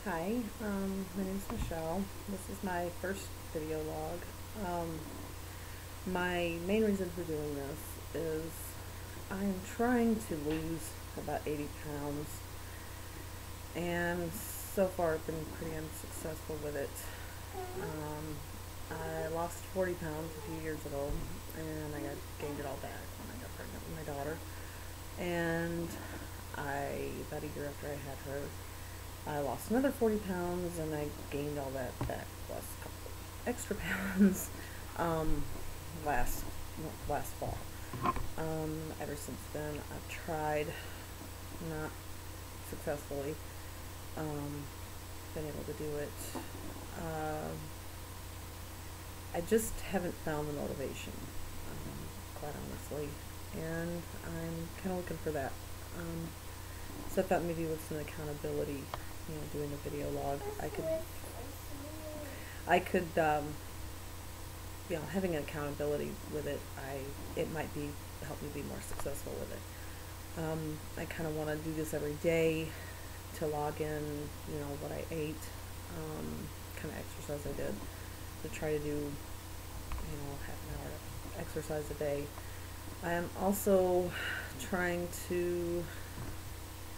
Hi, my name's Michelle. This is my first video log. My main reason for doing this is I'm trying to lose about 80 pounds, and so far I've been pretty unsuccessful with it. I lost 40 pounds a few years ago, and I gained it all back when I got pregnant with my daughter. And about a year after I had her, I lost another 40 pounds, and I gained all that back, plus a couple extra pounds um, last last fall. Ever since then, I've tried, not successfully, been able to do it. Uh, I just haven't found the motivation, quite honestly, and I'm kind of looking for that. So I thought maybe with some accountability, doing a video log, having an accountability with it, it might help me be more successful with it. I kind of want to do this every day to log in, what I ate, kind of exercise I did, to try to do, half an hour of exercise a day. I am also trying to,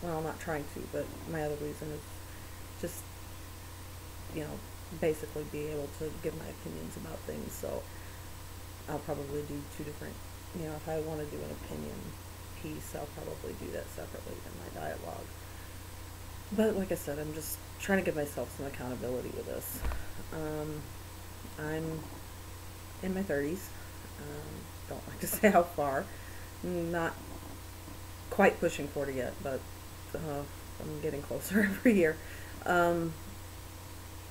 well, not trying to, but my other reason is just, basically be able to give my opinions about things. So I'll probably do two different, if I want to do an opinion piece, I'll probably do that separately than my diet log. But like I said, I'm just trying to give myself some accountability with this. I'm in my 30s. Don't like to say how far. Not quite pushing 40 yet, but I'm getting closer every year. I'm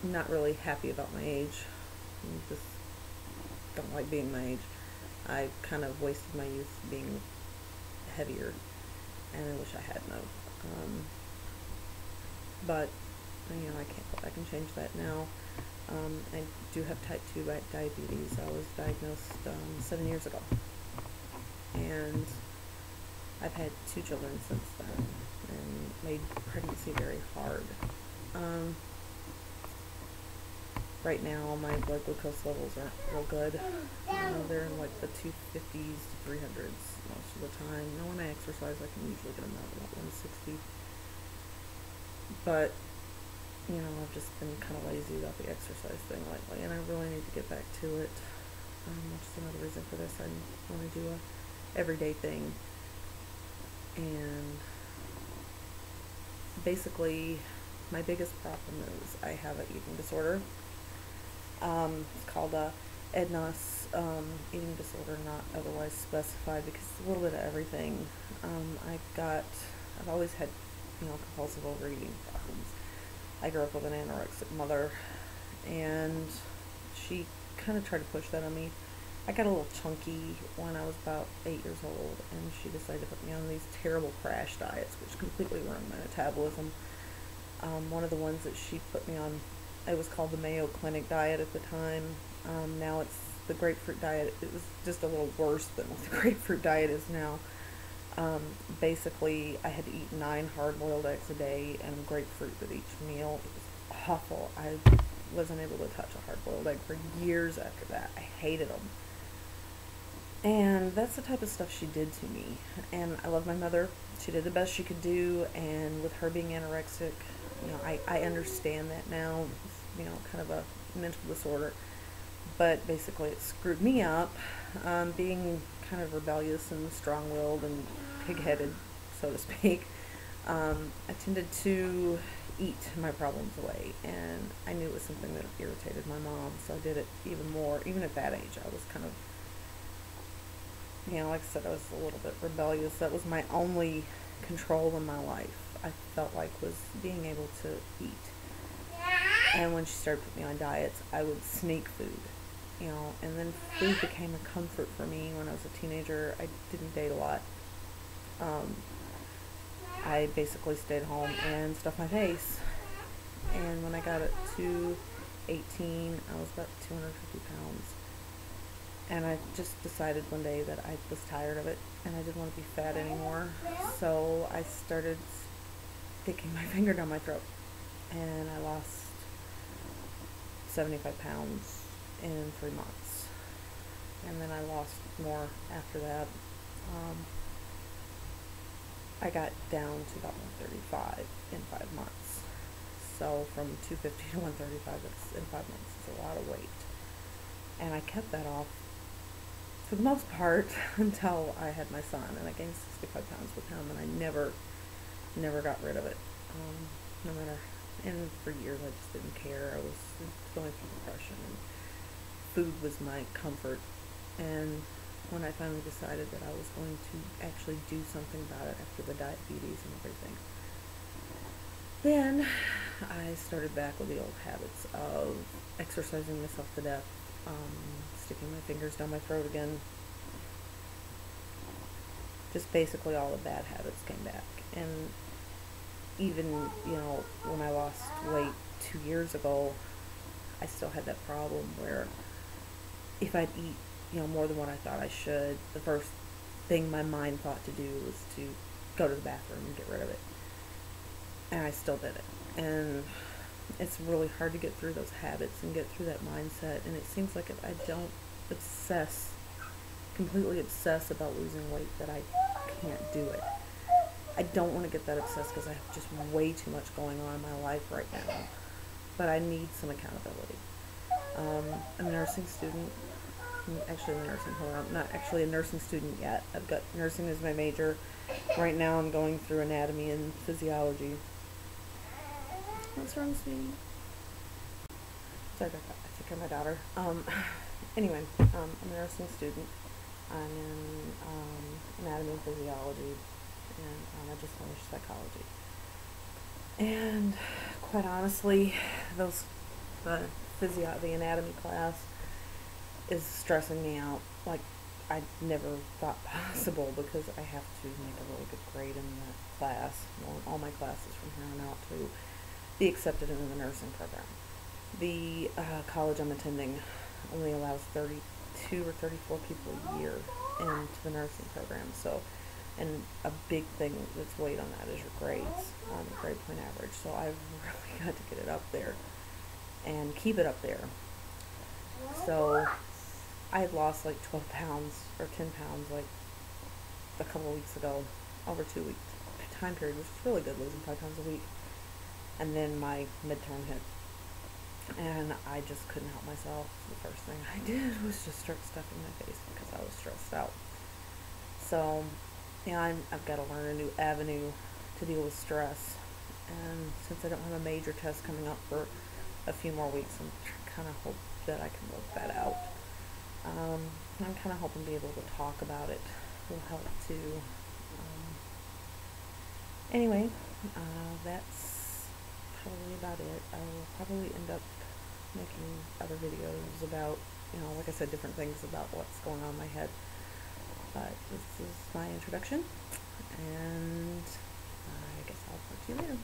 not really happy about my age. I just don't like being my age. I kind of wasted my youth being heavier, and I wish I hadn't have. But I can't. I can change that now. I do have type 2 diabetes. I was diagnosed 7 years ago, and I've had 2 children since then, and made pregnancy very hard. Right now, my blood glucose levels aren't real good. They're in like the 250s to 300s most of the time. When I exercise, I can usually get them out about 160. But I've just been kind of lazy about the exercise thing lately, and I really need to get back to it. Which is another reason for this. I want to do a everyday thing, and basically, my biggest problem is I have an eating disorder. It's called EDNOS, eating disorder not otherwise specified, because it's a little bit of everything. I've always had, compulsive overeating problems. I grew up with an anorexic mother, and she kind of tried to push that on me. I got a little chunky when I was about 8 years old, and she decided to put me on these terrible crash diets, which completely ruined my metabolism. One of the ones that she put me on, it was called the Mayo Clinic diet at the time. Now it's the grapefruit diet. It was just a little worse than what the grapefruit diet is now. Basically, I had to eat 9 hard-boiled eggs a day and grapefruit with each meal. It was awful. I wasn't able to touch a hard-boiled egg for years after that. I hated them. And that's the type of stuff she did to me. And I love my mother. She did the best she could do, and with her being anorexic, I understand that now. Kind of a mental disorder. But basically it screwed me up, being kind of rebellious and strong-willed and pig-headed, so to speak. I tended to eat my problems away, and I knew it was something that irritated my mom, so I did it even more. Even at that age, I was kind of, like I said, I was a little bit rebellious. That was my only control in my life, I felt like, was being able to eat. And when she started putting me on diets, I would sneak food, and then food became a comfort for me when I was a teenager. I didn't date a lot. I basically stayed home and stuffed my face. And when I got it to 18, I was about 250 pounds. And I just decided one day that I was tired of it, and I didn't want to be fat anymore. So I started sticking my finger down my throat. and I lost 75 pounds in 3 months. And then I lost more after that. I got down to about 135 in 5 months. So from 250 to 135, that's in 5 months. It's a lot of weight. And I kept that off for the most part until I had my son, and I gained 65 pounds with him, and I never got rid of it. No matter, and for years I just didn't care. I was going through depression, and food was my comfort. And when I finally decided that I was going to actually do something about it after the diabetes and everything, then I started back with the old habits of exercising myself to death, sticking my fingers down my throat again. Just basically all the bad habits came back. And even, when I lost weight 2 years ago, I still had that problem where if I'd eat, more than what I thought I should, the first thing my mind thought to do was to go to the bathroom and get rid of it. And I still did it. And it's really hard to get through those habits and get through that mindset. And it seems like if I don't completely obsess about losing weight, that I can't do it. I don't want to get that obsessed because I have just way too much going on in my life right now. But I need some accountability. I'm a nursing student. I'm actually in the nursing home. I'm not actually a nursing student yet. I've got nursing as my major. Right now I'm going through anatomy and physiology. What's wrong, sweetie? Sorry about that. I took care of my daughter. Anyway, I'm a nursing student. I'm in anatomy and physiology, and I just finished psychology. And quite honestly, the anatomy class is stressing me out like I never thought possible, because I have to make a really good grade in that class. All my classes from here on out to be accepted into the nursing program. The college I'm attending only allows 32 or 34 people a year into the nursing program. So, and a big thing that's weighed on that is your grades, grade point average. So I've really got to get it up there and keep it up there. So I had lost like 12 pounds or 10 pounds like a couple of weeks ago, over 2 weeks time period, which is really good, losing 5 pounds a week. And then my midterm hit, and I just couldn't help myself. The first thing I did was just start stuffing my face because I was stressed out. So, I've got to learn a new avenue to deal with stress. And since I don't have a major test coming up for a few more weeks, I'm kind of hope that I can work that out. I'm kind of hoping to be able to talk about it will help too. Anyway, that's probably about it. I will probably end up making other videos about, like I said, different things about what's going on in my head. But this is my introduction, and I guess I'll talk to you later.